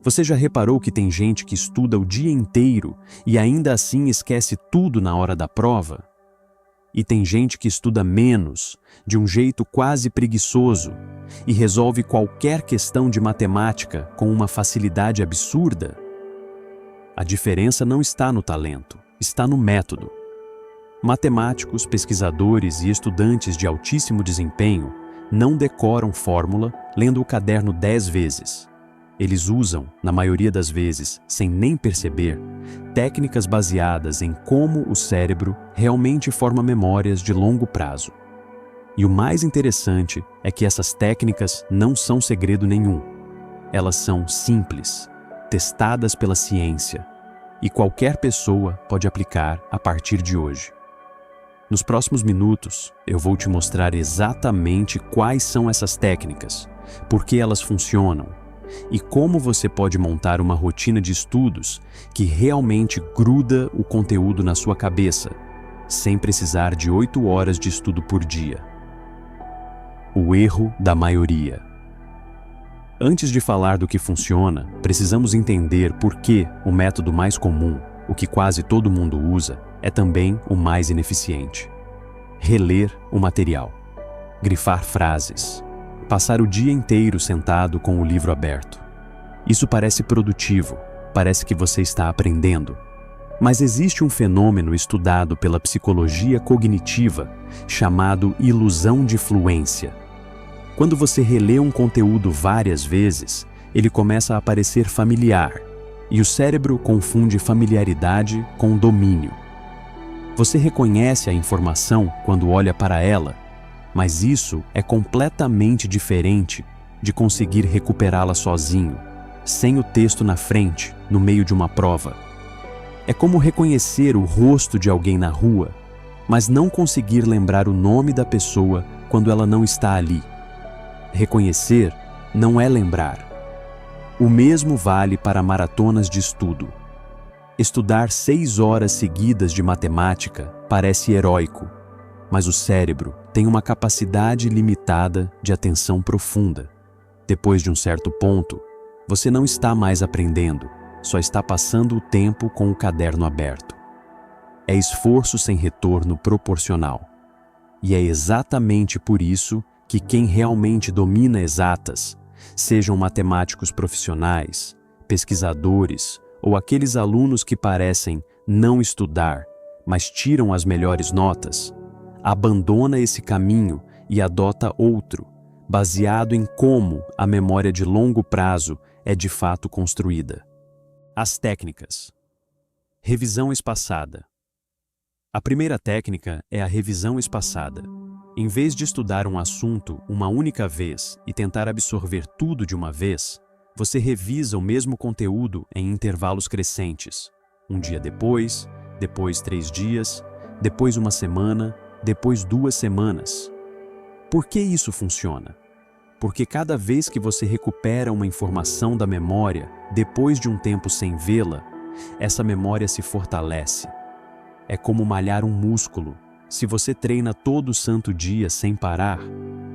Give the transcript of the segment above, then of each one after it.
Você já reparou que tem gente que estuda o dia inteiro e ainda assim esquece tudo na hora da prova? E tem gente que estuda menos, de um jeito quase preguiçoso, e resolve qualquer questão de matemática com uma facilidade absurda? A diferença não está no talento, está no método. Matemáticos, pesquisadores e estudantes de altíssimo desempenho não decoram fórmula lendo o caderno 10 vezes. Eles usam, na maioria das vezes, sem nem perceber, técnicas baseadas em como o cérebro realmente forma memórias de longo prazo. E o mais interessante é que essas técnicas não são segredo nenhum. Elas são simples, testadas pela ciência, e qualquer pessoa pode aplicar a partir de hoje. Nos próximos minutos, eu vou te mostrar exatamente quais são essas técnicas, por que elas funcionam, e como você pode montar uma rotina de estudos que realmente gruda o conteúdo na sua cabeça, sem precisar de 8 horas de estudo por dia. O erro da maioria. Antes de falar do que funciona, precisamos entender por que o método mais comum, o que quase todo mundo usa, é também o mais ineficiente. Reler o material. Grifar frases. Passar o dia inteiro sentado com o livro aberto. Isso parece produtivo, parece que você está aprendendo. Mas existe um fenômeno estudado pela psicologia cognitiva chamado ilusão de fluência. Quando você relê um conteúdo várias vezes, ele começa a parecer familiar, e o cérebro confunde familiaridade com domínio. Você reconhece a informação quando olha para ela, mas isso é completamente diferente de conseguir recuperá-la sozinho, sem o texto na frente, no meio de uma prova. É como reconhecer o rosto de alguém na rua, mas não conseguir lembrar o nome da pessoa quando ela não está ali. Reconhecer não é lembrar. O mesmo vale para maratonas de estudo. Estudar 6 horas seguidas de matemática parece heróico, mas o cérebro tem uma capacidade limitada de atenção profunda. Depois de um certo ponto, você não está mais aprendendo, só está passando o tempo com o caderno aberto. É esforço sem retorno proporcional. E é exatamente por isso que quem realmente domina exatas, sejam matemáticos profissionais, pesquisadores ou aqueles alunos que parecem não estudar, mas tiram as melhores notas, abandona esse caminho e adota outro, baseado em como a memória de longo prazo é de fato construída. As técnicas. Revisão espaçada. A primeira técnica é a revisão espaçada. Em vez de estudar um assunto uma única vez e tentar absorver tudo de uma vez, você revisa o mesmo conteúdo em intervalos crescentes. Um dia depois 3 dias, depois uma semana, depois 2 semanas. Por que isso funciona? Porque cada vez que você recupera uma informação da memória, depois de um tempo sem vê-la, essa memória se fortalece. É como malhar um músculo. Se você treina todo santo dia sem parar,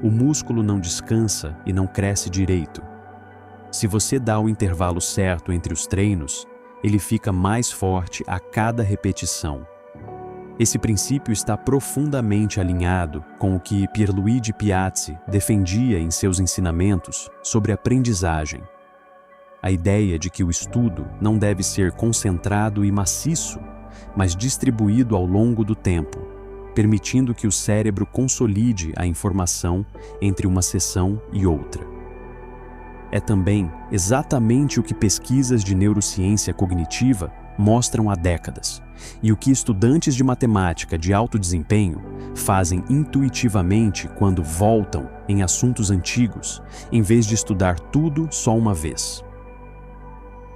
o músculo não descansa e não cresce direito. Se você dá o intervalo certo entre os treinos, ele fica mais forte a cada repetição. Esse princípio está profundamente alinhado com o que Pierluigi Piazzi defendia em seus ensinamentos sobre aprendizagem. A ideia de que o estudo não deve ser concentrado e maciço, mas distribuído ao longo do tempo, permitindo que o cérebro consolide a informação entre uma sessão e outra. É também exatamente o que pesquisas de neurociência cognitiva mostram há décadas, e o que estudantes de matemática de alto desempenho fazem intuitivamente quando voltam em assuntos antigos, em vez de estudar tudo só uma vez.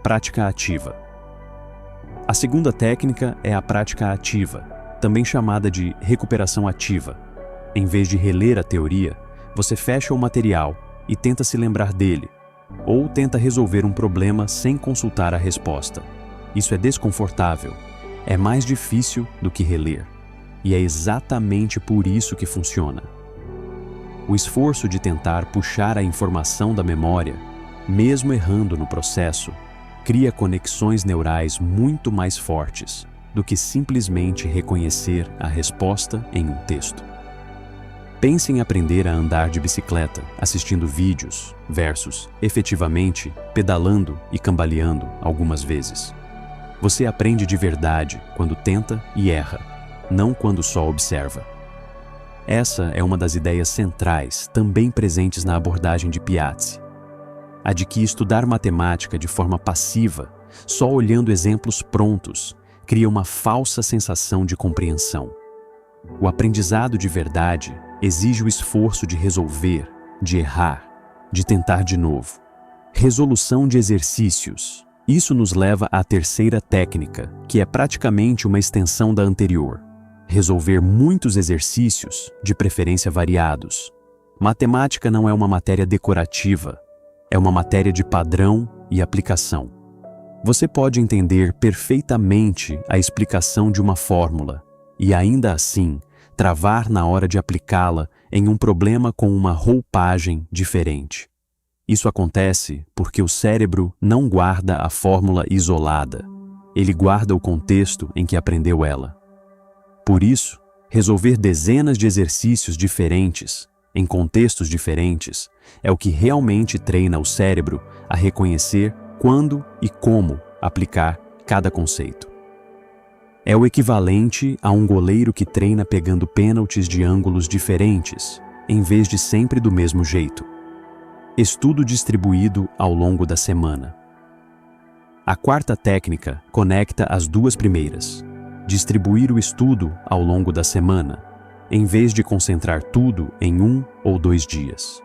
Prática ativa. A segunda técnica é a prática ativa, também chamada de recuperação ativa. Em vez de reler a teoria, você fecha o material e tenta se lembrar dele, ou tenta resolver um problema sem consultar a resposta. Isso é desconfortável, é mais difícil do que reler, e é exatamente por isso que funciona. O esforço de tentar puxar a informação da memória mesmo errando no processo, cria conexões neurais muito mais fortes do que simplesmente reconhecer a resposta em um texto. Pense em aprender a andar de bicicleta, assistindo vídeos, versus, efetivamente, pedalando e cambaleando algumas vezes. Você aprende de verdade quando tenta e erra, não quando só observa. Essa é uma das ideias centrais também presentes na abordagem de Piazzi. A de que estudar matemática de forma passiva, só olhando exemplos prontos, cria uma falsa sensação de compreensão. O aprendizado de verdade exige o esforço de resolver, de errar, de tentar de novo. Resolução de exercícios. Isso nos leva à terceira técnica, que é praticamente uma extensão da anterior. Resolver muitos exercícios, de preferência variados. Matemática não é uma matéria decorativa, é uma matéria de padrão e aplicação. Você pode entender perfeitamente a explicação de uma fórmula e ainda assim travar na hora de aplicá-la em um problema com uma roupagem diferente. Isso acontece porque o cérebro não guarda a fórmula isolada, ele guarda o contexto em que aprendeu ela. Por isso, resolver dezenas de exercícios diferentes, em contextos diferentes, é o que realmente treina o cérebro a reconhecer quando e como aplicar cada conceito. É o equivalente a um goleiro que treina pegando pênaltis de ângulos diferentes, em vez de sempre do mesmo jeito. Estudo distribuído ao longo da semana. A quarta técnica conecta as duas primeiras. Distribuir o estudo ao longo da semana, em vez de concentrar tudo em 1 ou 2 dias.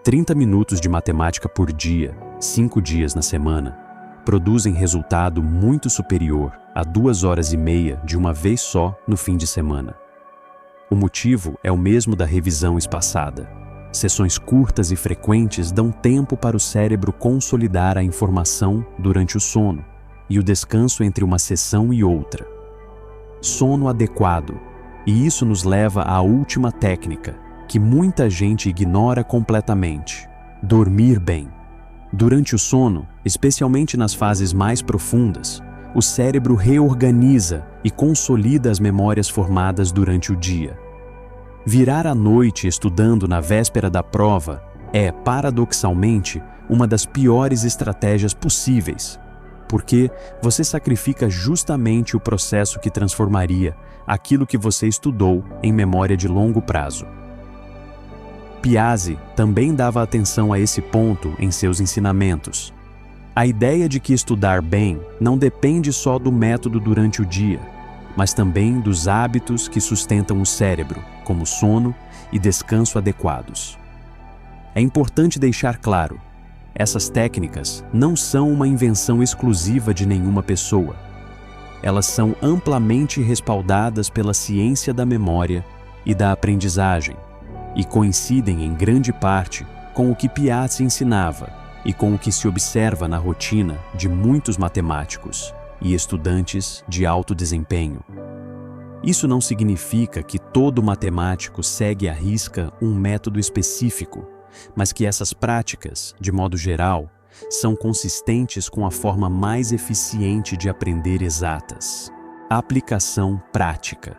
30 minutos de matemática por dia, 5 dias na semana, produzem resultado muito superior a 2 horas e meia de uma vez só no fim de semana. O motivo é o mesmo da revisão espaçada. Sessões curtas e frequentes dão tempo para o cérebro consolidar a informação durante o sono e o descanso entre uma sessão e outra. Sono adequado. E isso nos leva à última técnica, que muita gente ignora completamente: dormir bem. Durante o sono, especialmente nas fases mais profundas, o cérebro reorganiza e consolida as memórias formadas durante o dia. Virar à noite estudando na véspera da prova é, paradoxalmente, uma das piores estratégias possíveis, porque você sacrifica justamente o processo que transformaria aquilo que você estudou em memória de longo prazo. Piazzi também dava atenção a esse ponto em seus ensinamentos. A ideia de que estudar bem não depende só do método durante o dia, mas também dos hábitos que sustentam o cérebro, como sono e descanso adequados. É importante deixar claro, essas técnicas não são uma invenção exclusiva de nenhuma pessoa. Elas são amplamente respaldadas pela ciência da memória e da aprendizagem, e coincidem em grande parte com o que Piazzi ensinava e com o que se observa na rotina de muitos matemáticos e estudantes de alto desempenho. Isso não significa que todo matemático segue à risca um método específico, mas que essas práticas, de modo geral, são consistentes com a forma mais eficiente de aprender exatas: a aplicação prática.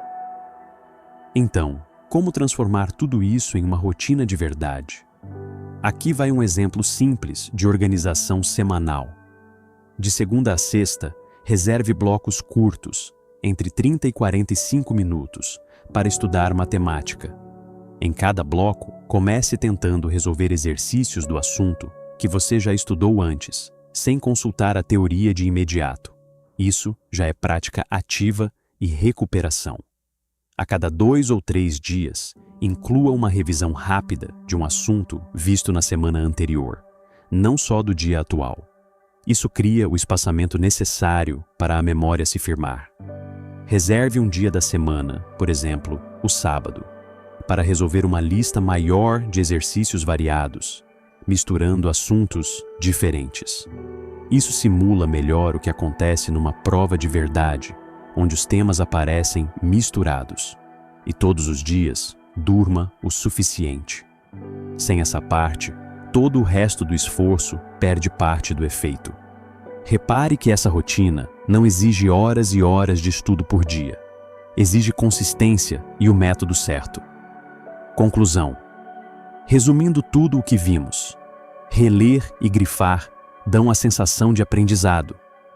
Então, como transformar tudo isso em uma rotina de verdade? Aqui vai um exemplo simples de organização semanal. De segunda a sexta, reserve blocos curtos, entre 30 e 45 minutos, para estudar matemática. Em cada bloco, comece tentando resolver exercícios do assunto que você já estudou antes, sem consultar a teoria de imediato. Isso já é prática ativa e recuperação. A cada 2 ou 3 dias, inclua uma revisão rápida de um assunto visto na semana anterior, não só do dia atual. Isso cria o espaçamento necessário para a memória se firmar. Reserve um dia da semana, por exemplo, o sábado, para resolver uma lista maior de exercícios variados, misturando assuntos diferentes. Isso simula melhor o que acontece numa prova de verdade, onde os temas aparecem misturados. E todos os dias, durma o suficiente. Sem essa parte, todo o resto do esforço perde parte do efeito. Repare que essa rotina não exige horas e horas de estudo por dia. Exige consistência e o método certo. Conclusão. Resumindo tudo o que vimos, reler e grifar dão a sensação de aprendizado,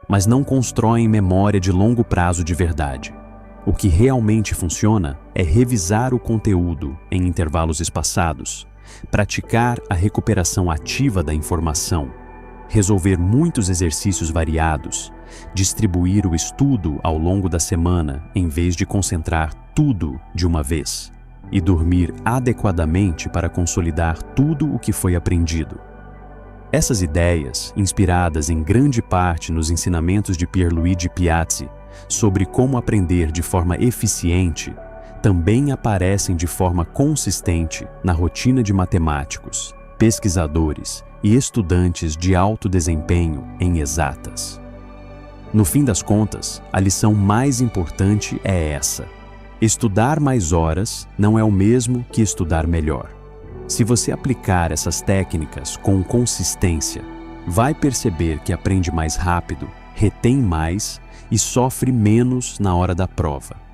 mas não constroem memória de longo prazo de verdade. O que realmente funciona é revisar o conteúdo em intervalos espaçados, praticar a recuperação ativa da informação, resolver muitos exercícios variados, distribuir o estudo ao longo da semana em vez de concentrar tudo de uma vez, e dormir adequadamente para consolidar tudo o que foi aprendido. Essas ideias, inspiradas em grande parte nos ensinamentos de Pierluigi Piazzi sobre como aprender de forma eficiente, também aparecem de forma consistente na rotina de matemáticos, pesquisadores e estudantes de alto desempenho em exatas. No fim das contas, a lição mais importante é essa: estudar mais horas não é o mesmo que estudar melhor. Se você aplicar essas técnicas com consistência, vai perceber que aprende mais rápido, retém mais e sofre menos na hora da prova.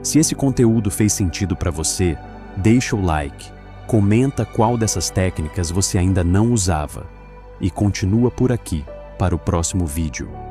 Se esse conteúdo fez sentido para você, deixa o like, comenta qual dessas técnicas você ainda não usava e continua por aqui para o próximo vídeo.